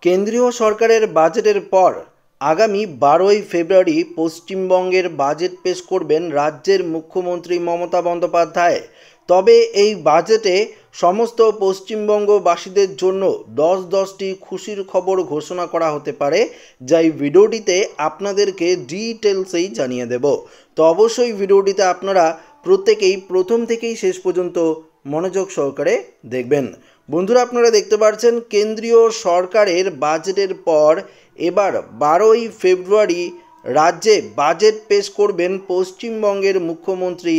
কেন্দ্রীয় সরকারের বাজেটের পর আগামী 12ই ফেব্রুয়ারি পশ্চিমবঙ্গের বাজেট পেশ করবেন রাজ্যের মুখ্যমন্ত্রী মমতা বন্দ্যোপাধ্যায়। তবে এই বাজেটে সমস্ত পশ্চিমবঙ্গবাসীদের জন্য 10টি খুশির খবর ঘোষণা করা হতে পারে, যা এই ভিডিওটিতে আপনাদেরকে ডিটেলসেই জানিয়ে দেব। তো অবশ্যই ভিডিওটিতে আপনারা প্রত্যেকেই প্রথম থেকেই শেষ পর্যন্ত মনোযোগ সহকারে দেখবেন। বন্ধুরা, আপনারা দেখতে পাচ্ছেন কেন্দ্রীয় সরকারের বাজেটের পর এবার 12ই ফেব্রুয়ারি রাজ্যে বাজেট পেশ করবেন পশ্চিমবঙ্গের মুখ্যমন্ত্রী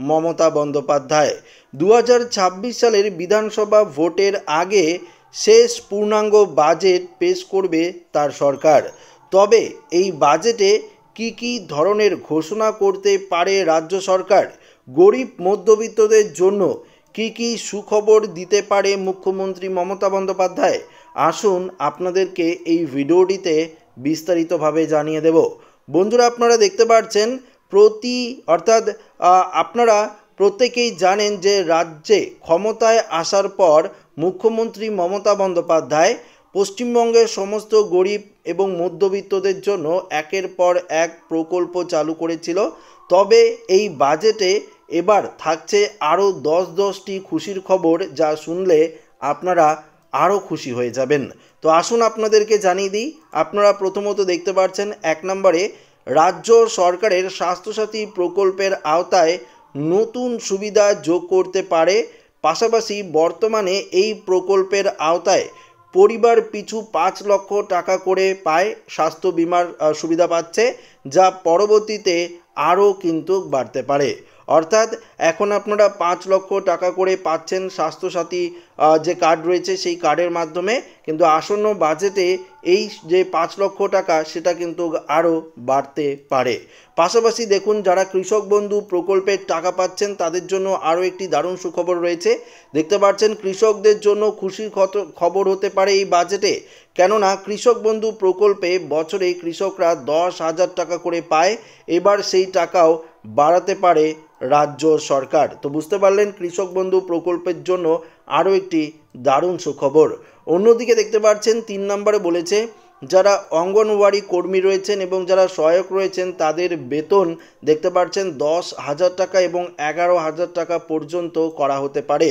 মমতা বন্দ্যোপাধ্যায়। 2026 সালের বিধানসভা ভোটের আগে শেষ পূর্ণাঙ্গ বাজেট পেশ করবে তার সরকার। তবে এই বাজেটে কি ধরনের ঘোষণা করতে পারে রাজ্য সরকার, গরিব মধ্যবিত্তদের জন্য কি সুখবর দিতে পারে মুখ্যমন্ত্রী মমতা বন্দ্যোপাধ্যায়, আসুন আপনাদেরকে এই ভিডিওটিতে বিস্তারিতভাবে জানিয়ে দেব। বন্ধুরা, আপনারা দেখতে পাচ্ছেন আপনারা প্রত্যেকেই জানেন যে রাজ্যে ক্ষমতায় আসার পর মুখ্যমন্ত্রী মমতা বন্দ্যোপাধ্যায় পশ্চিমবঙ্গের সমস্ত গরিব এবং মধ্যবিত্তদের জন্য একের পর এক প্রকল্প চালু করেছিল। তবে এই বাজেটে এবার থাকছে আরও 10টি খুশির খবর, যা শুনলে আপনারা আরও খুশি হয়ে যাবেন। তো আসুন আপনাদেরকে জানিয়ে দিই। আপনারা প্রথমত দেখতে পাচ্ছেন 1 নম্বরে রাজ্য সরকারের স্বাস্থ্যসাথী প্রকল্পের আওতায় নতুন সুবিধা যোগ করতে পারে। পাশাপাশি বর্তমানে এই প্রকল্পের আওতায় পরিবার পিছু 5 লক্ষ টাকা করে পায় স্বাস্থ্য বিমার সুবিধা পাচ্ছে, যা পরবর্তীতে আরও কিন্তু বাড়তে পারে। অর্থাৎ এখন আপনারা 5 লক্ষ টাকা করে পাচ্ছেন স্বাস্থ্যসাথী যে কার্ড রয়েছে সেই কার্ডের মাধ্যমে, কিন্তু আসন্ন বাজেটে এই যে 5 লক্ষ টাকা সেটা কিন্তু আরও বাড়তে পারে। পাশাপাশি দেখুন, যারা কৃষক বন্ধু প্রকল্পের টাকা পাচ্ছেন তাদের জন্য আরও একটি দারুণ সুখবর রয়েছে। দেখতে পাচ্ছেন কৃষকদের জন্য খুশির খবর হতে পারে এই বাজেটে, কেননা কৃষক বন্ধু প্রকল্পে বছরে কৃষকরা 10,000 টাকা করে পায়। এবার সেই টাকাও বাড়াতে পারে রাজ্য সরকার। তো বুঝতে পারলেন, কৃষক বন্ধু প্রকল্পের জন্য আরও একটি দারুণ সুখবর। অন্যদিকে দেখতে পাচ্ছেন 3 নম্বরে বলেছে যারা অঙ্গনওয়াড়ি কর্মী রয়েছেন এবং যারা সহায়ক রয়েছেন তাদের বেতন দেখতে পাচ্ছেন 10,000 টাকা এবং 11,000 টাকা পর্যন্ত করা হতে পারে।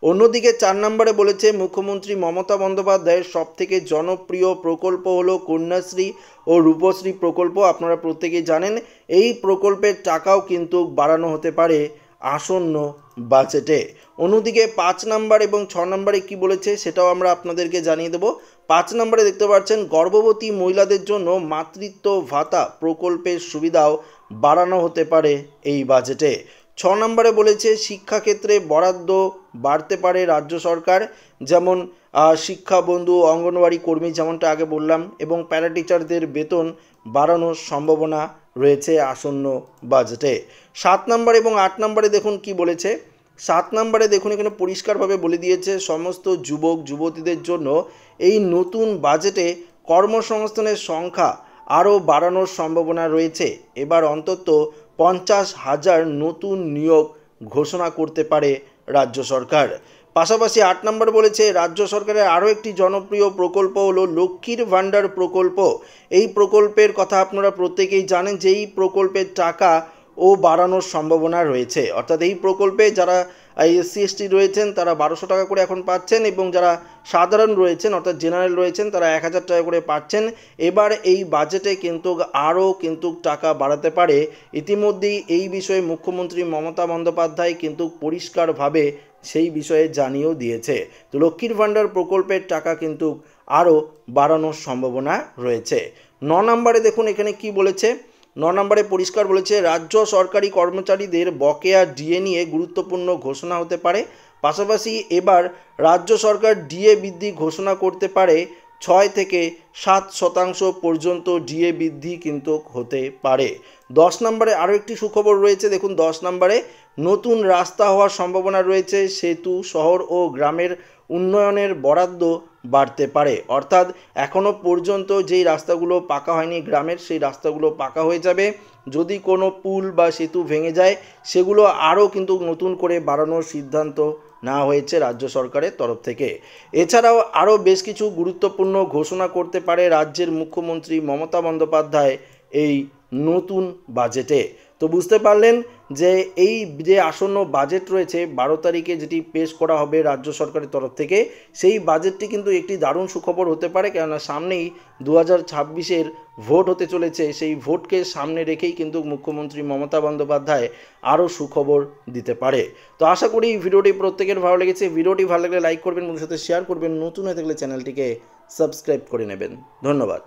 অন্যদিকে 4 নম্বরে বলেছে মুখ্যমন্ত্রী মমতা বন্দ্যোপাধ্যায়ের সবথেকে জনপ্রিয় প্রকল্প হলো কন্যাশ্রী ও রূপশ্রী প্রকল্প। আপনারা প্রত্যেকেই জানেন এই প্রকল্পের টাকাও কিন্তু বাড়ানো হতে পারে আসন্ন বাজেটে। অন্যদিকে 5 নম্বর এবং 6 নম্বরে কি বলেছে সেটাও আমরা আপনাদেরকে জানিয়ে দেব। 5 নম্বরে দেখতে পাচ্ছেন গর্ভবতী মহিলাদের জন্য মাতৃত্ব ভাতা প্রকল্পের সুবিধাও বাড়ানো হতে পারে এই বাজেটে। 6 নম্বরে বলেছে শিক্ষাক্ষেত্রে বরাদ্দ বাড়তে পারে রাজ্য সরকার, যেমন শিক্ষা বন্ধু অঙ্গনওয়াড়ি কর্মী যেমনটা আগে বললাম, এবং প্যারা টিচারদের বেতন বাড়ানোর সম্ভাবনা রয়েছে আসন্ন বাজেটে। 7 নম্বর এবং 8 নম্বরে দেখুন কি বলেছে। 7 নম্বরে দেখুন এখানে পরিষ্কারভাবে বলে দিয়েছে সমস্ত যুবক যুবতীদের জন্য এই নতুন বাজেটে কর্মসংস্থানের সংখ্যা আরও বাড়ানোর সম্ভাবনা রয়েছে। এবার অন্তত 50,000 নতুন নিয়োগ ঘোষণা করতে পারে রাজ্য সরকার। পাশাপাশি 8 নম্বর বলেছে রাজ্য সরকারের আরও একটি জনপ্রিয় প্রকল্প হলো লক্ষ্মীর ভাণ্ডার প্রকল্প। এই প্রকল্পের কথা আপনারা প্রত্যেকেই জানেন যে এই প্রকল্পের টাকা ও বাড়ানোর সম্ভাবনা রয়েছে। অর্থাৎ এই প্রকল্পে যারা SC ST রয়েছেন তারা 1200 টাকা করে এখন পাচ্ছেন, এবং যারা সাধারণ রয়েছেন অর্থাৎ জেনারেল রয়েছেন তারা 1000 টাকা করে পাচ্ছেন। এবার এই বাজেটে কিন্তু আরও কিন্তু টাকা বাড়াতে পারে। ইতিমধ্যেই এই বিষয়ে মুখ্যমন্ত্রী মমতা বন্দ্যোপাধ্যায় কিন্তু পরিষ্কারভাবে সেই বিষয়ে জানিয়েও দিয়েছে। তো লক্ষ্মীর ভাণ্ডার প্রকল্পের টাকা কিন্তু আরও বাড়ানোর সম্ভাবনা রয়েছে। 9 নম্বরে দেখুন এখানে কি বলেছে। 9 নম্বরে পরিষ্কার বলেছে রাজ্য সরকারি কর্মচারীদের বকেয়া ডিএ নিয়ে গুরুত্বপূর্ণ ঘোষণা হতে পারে। পাশাপাশি এবার রাজ্য সরকার ডিএ বৃদ্ধি ঘোষণা করতে পারে। 6 থেকে 7% পর্যন্ত ডিএ বৃদ্ধি কিন্তু হতে পারে। 10 নম্বরে আরও একটি সুখবর রয়েছে। দেখুন 10 নম্বরে নতুন রাস্তা হওয়ার সম্ভাবনা রয়েছে। সেতু শহর ও গ্রামের উন্নয়নের বরাদ্দ বাড়তে পারে। অর্থাৎ এখনও পর্যন্ত যেই রাস্তাগুলো পাকা হয়নি গ্রামের, সেই রাস্তাগুলো পাকা হয়ে যাবে। যদি কোনো পুল বা সেতু ভেঙে যায় সেগুলো আরও কিন্তু নতুন করে বাড়ানোর সিদ্ধান্ত নেওয়া হয়েছে রাজ্য সরকারের তরফ থেকে। এছাড়াও আরও বেশ কিছু গুরুত্বপূর্ণ ঘোষণা করতে পারে রাজ্যের মুখ্যমন্ত্রী মমতা বন্দ্যোপাধ্যায় এই নতুন বাজেটে। তো বুঝতে পারলেন যে এই যে আসন্ন বাজেট রয়েছে 12 তারিখে যেটি পেশ করা হবে রাজ্য সরকারের তরফ থেকে, সেই বাজেটটি কিন্তু একটি দারুণ সুখবর হতে পারে, কেননা সামনেই 2026-এর ভোট হতে চলেছে। সেই ভোটকে সামনে রেখেই কিন্তু মুখ্যমন্ত্রী মমতা বন্দ্যোপাধ্যায় আরও সুখবর দিতে পারে। তো আশা করি ভিডিওটি প্রত্যেকের ভালো লেগেছে। ভিডিওটি ভালো লাগলে লাইক করবেন, বন্ধুদের সাথে শেয়ার করবেন, নতুন হয়ে থাকলে চ্যানেলটিকে সাবস্ক্রাইব করে নেবেন। ধন্যবাদ।